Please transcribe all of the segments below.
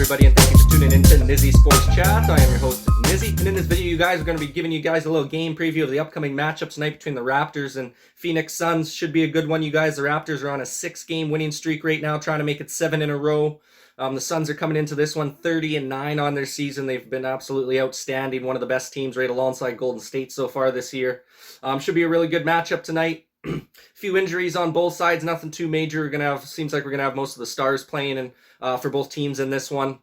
everybody, and thank you for tuning in to Nizzy Sports Chat. I am your host, Nizzy, and in this video, you guys are going to be giving you guys a little game preview of the upcoming matchup tonight between the Raptors and Phoenix Suns. Should be a good one, you guys. The Raptors are on a 6-game winning streak right now, trying to make it 7 in a row. The Suns are coming into this one 30-9 on their season. They've been absolutely outstanding, one of the best teams right alongside Golden State so far this year. Should be a really good matchup tonight. Few injuries on both sides, nothing too major. Seems like we're gonna have most of the stars playing and for both teams in this one.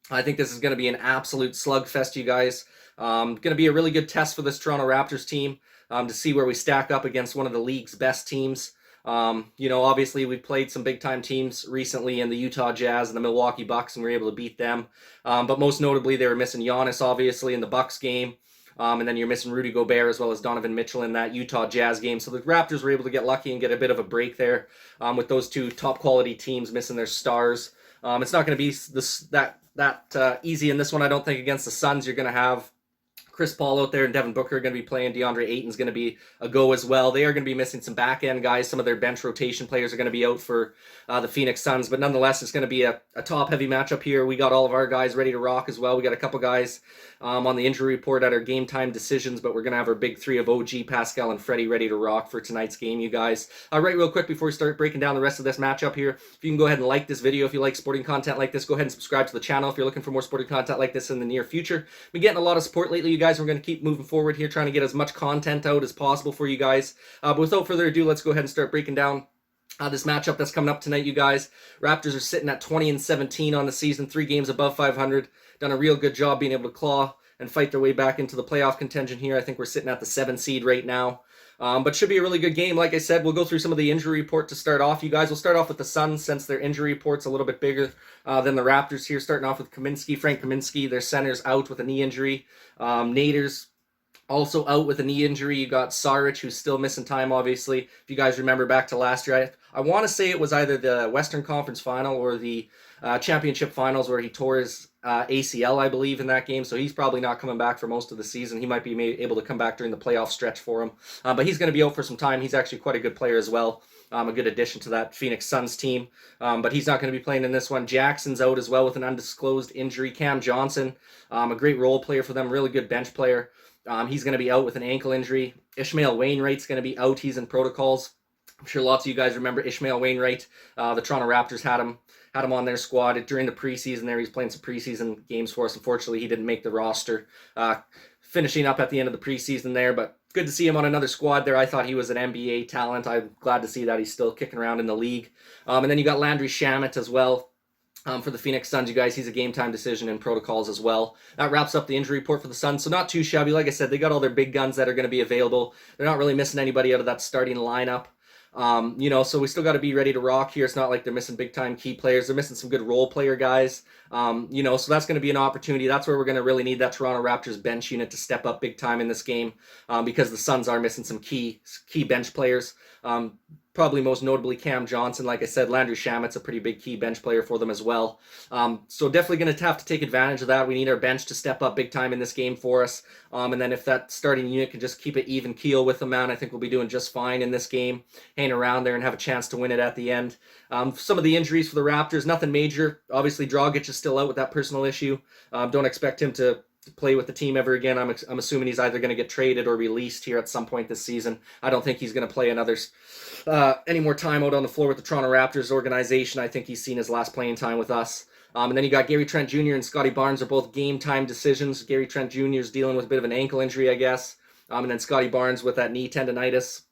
I think this is gonna be an absolute slugfest, you guys. Gonna be a really good test for this Toronto Raptors team to see where we stack up against one of the league's best teams. Obviously we've played some big time teams recently in the Utah Jazz and the Milwaukee Bucks, and we were able to beat them. But most notably, they were missing Giannis, obviously, in the Bucks game. And then you're missing Rudy Gobert as well as Donovan Mitchell in that Utah Jazz game. So the Raptors were able to get lucky and get a bit of a break there with those two top quality teams missing their stars. It's not going to be that easy in this one, I don't think. Against the Suns, you're going to have Chris Paul out there and Devin Booker are going to be playing. DeAndre Ayton's going to be a go as well. They are going to be missing some back-end guys. Some of their bench rotation players are going to be out for the Phoenix Suns. But nonetheless, it's going to be a top-heavy matchup here. We got all of our guys ready to rock as well. We got a couple guys on the injury report at our game time decisions, but we're going to have our big three of OG, Pascal, and Freddie ready to rock for tonight's game, you guys. Right, real quick before we start breaking down the rest of this matchup here, if you can go ahead and like this video. If you like sporting content like this, go ahead and subscribe to the channel if you're looking for more sporting content like this in the near future. Been getting a lot of support lately, you guys. We're going to keep moving forward here, trying to get as much content out as possible for you guys. But without further ado, let's go ahead and start breaking down this matchup that's coming up tonight, you guys. Raptors are sitting at 20-17 on the season, 3 games above 500. Done a real good job being able to claw and fight their way back into the playoff contention here. I think we're sitting at the 7 seed right now. But should be a really good game. Like I said, we'll go through some of the injury report to start off. You guys, we'll start off with the Suns since their injury report's a little bit bigger than the Raptors here. Starting off with Frank Kaminsky, their center's out with a knee injury. Nader's also out with a knee injury. You got Saric, who's still missing time, obviously. If you guys remember back to last year, I want to say it was either the Western Conference Final or the Championship Finals where he tore his ACL, I believe, in that game. So he's probably not coming back for most of the season. He might be able to come back during the playoff stretch for him. But he's going to be out for some time. He's actually quite a good player as well. A good addition to that Phoenix Suns team. But he's not going to be playing in this one. Jackson's out as well with an undisclosed injury. Cam Johnson, a great role player for them, really good bench player. He's going to be out with an ankle injury. Ishmael Wainwright's going to be out. He's in protocols. I'm sure lots of you guys remember Ishmael Wainwright. The Toronto Raptors had him on their squad during the preseason there. He's playing some preseason games for us. Unfortunately, he didn't make the roster, finishing up at the end of the preseason there. But good to see him on another squad there. I thought he was an NBA talent. I'm glad to see that he's still kicking around in the league. And then you got Landry Shamet as well. For the Phoenix Suns, you guys, he's a game time decision in protocols as well. That wraps up the injury report for the Suns. So not too shabby. Like I said, they got all their big guns that are going to be available. They're not really missing anybody out of that starting lineup. So we still got to be ready to rock here. It's not like they're missing big time key players. They're missing some good role player guys. So that's going to be an opportunity. That's where we're going to really need that Toronto Raptors bench unit to step up big time in this game, because the Suns are missing some key bench players. Probably most notably Cam Johnson. Like I said, Landry Shamet's a pretty big key bench player for them as well. So definitely going to have to take advantage of that. We need our bench to step up big time in this game for us. And then if that starting unit can just keep it even keel with them, man, I think we'll be doing just fine in this game. Hang around there and have a chance to win it at the end. Some of the injuries for the Raptors, nothing major. Obviously, Dragic is still out with that personal issue. Don't expect him to play with the team ever again. I'm assuming he's either going to get traded or released here at some point this season. I don't think he's going to play any more time out on the floor with the Toronto Raptors organization. I think he's seen his last playing time with us. And then you got Gary Trent Jr. and Scotty Barnes are both game time decisions. Gary Trent Jr. is dealing with a bit of an ankle injury, I guess. And then Scotty Barnes with that knee tendonitis.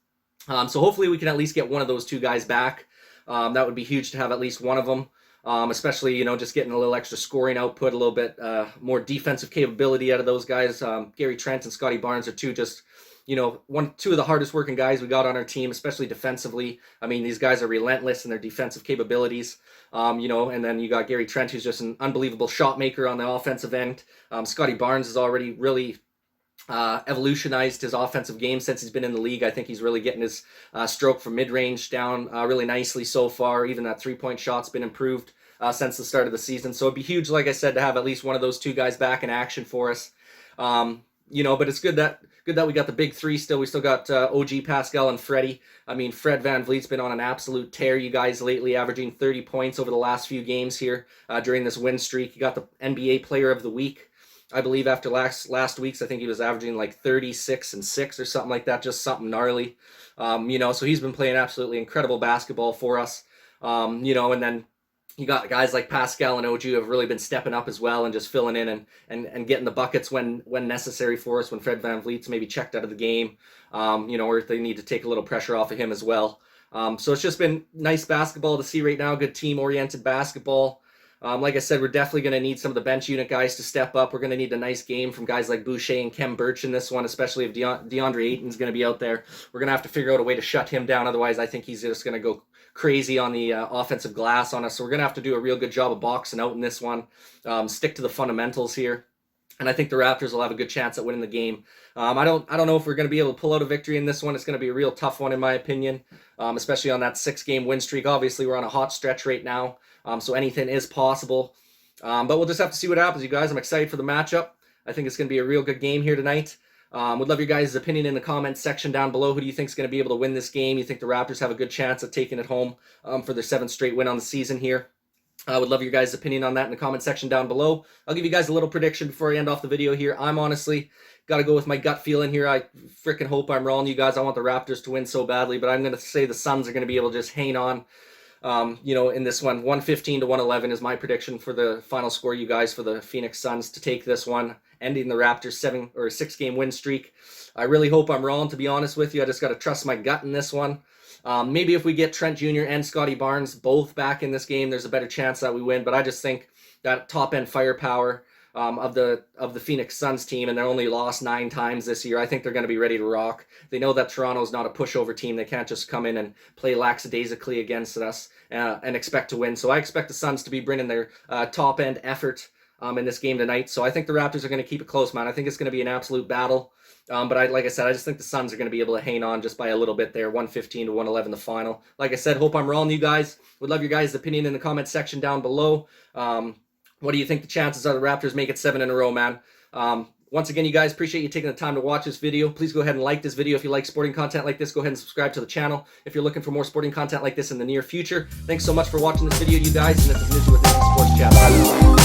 So hopefully we can at least get one of those two guys back. That would be huge to have at least one of them. Especially, just getting a little extra scoring output, a little bit more defensive capability out of those guys. Gary Trent and Scotty Barnes are two of the hardest working guys we got on our team, especially defensively. I mean, these guys are relentless in their defensive capabilities. And then you got Gary Trent, who's just an unbelievable shot maker on the offensive end. Scotty Barnes has already really evolutionized his offensive game since he's been in the league. I think he's really getting his stroke from mid-range down really nicely so far. Even that three-point shot's been improved since the start of the season. So it'd be huge, like I said, to have at least one of those two guys back in action for us. but it's good that we got the big three still. We still got OG, Pascal, and Freddie. I mean, Fred VanVleet's been on an absolute tear, you guys, lately, averaging 30 points over the last few games here during this win streak. He got the NBA Player of the Week, I believe, after last week's. I think he was averaging like 36 and 6 or something like that, just something gnarly. So he's been playing absolutely incredible basketball for us. And then you got guys like Pascal and OG who have really been stepping up as well and just filling in and getting the buckets when necessary for us, when Fred VanVleet's maybe checked out of the game, or if they need to take a little pressure off of him as well. So it's just been nice basketball to see right now, good team-oriented basketball. Like I said, we're definitely going to need some of the bench unit guys to step up. We're going to need a nice game from guys like Boucher and Kem Birch in this one, especially if DeAndre Ayton's going to be out there. We're going to have to figure out a way to shut him down. Otherwise, I think he's just going to go crazy on the offensive glass on us. So we're going to have to do a real good job of boxing out in this one. Stick to the fundamentals here. And I think the Raptors will have a good chance at winning the game. I don't know if we're going to be able to pull out a victory in this one. It's going to be a real tough one in my opinion, especially on that 6-game win streak. Obviously, we're on a hot stretch right now, so anything is possible. But we'll just have to see what happens, you guys. I'm excited for the matchup. I think it's going to be a real good game here tonight. Would love your guys' opinion in the comments section down below. Who do you think is going to be able to win this game? You think the Raptors have a good chance of taking it home for their 7th straight win on the season here? I would love your guys' opinion on that in the comment section down below. I'll give you guys a little prediction before I end off the video here. I'm honestly got to go with my gut feeling here. I freaking hope I'm wrong, you guys. I want the Raptors to win so badly, but I'm going to say the Suns are going to be able to just hang on. In this one, 115 to 111 is my prediction for the final score, you guys, for the Phoenix Suns to take this one, ending the Raptors 6-game win streak. I really hope I'm wrong, to be honest with you. I just got to trust my gut in this one. Maybe if we get Trent Jr. and Scotty Barnes both back in this game, there's a better chance that we win. But I just think that top-end firepower of the Phoenix Suns team, and they're only lost 9 times this year, I think they're going to be ready to rock. They know that Toronto's not a pushover team. They can't just come in and play lackadaisically against us and expect to win. So I expect the Suns to be bringing their top-end effort in this game tonight. So I think the Raptors are going to keep it close, man. I think it's going to be an absolute battle. But like I said, I just think the Suns are going to be able to hang on just by a little bit there, 115 to 111 the final. Like I said, hope I'm wrong, you guys. Would love your guys' opinion in the comment section down below. What do you think the chances are the Raptors make it 7 in a row, man? Once again, you guys, appreciate you taking the time to watch this video. Please go ahead and like this video. If you like sporting content like this, go ahead and subscribe to the channel if you're looking for more sporting content like this in the near future. Thanks so much for watching this video, you guys, and this is Nizi with Nizi Sports Chat.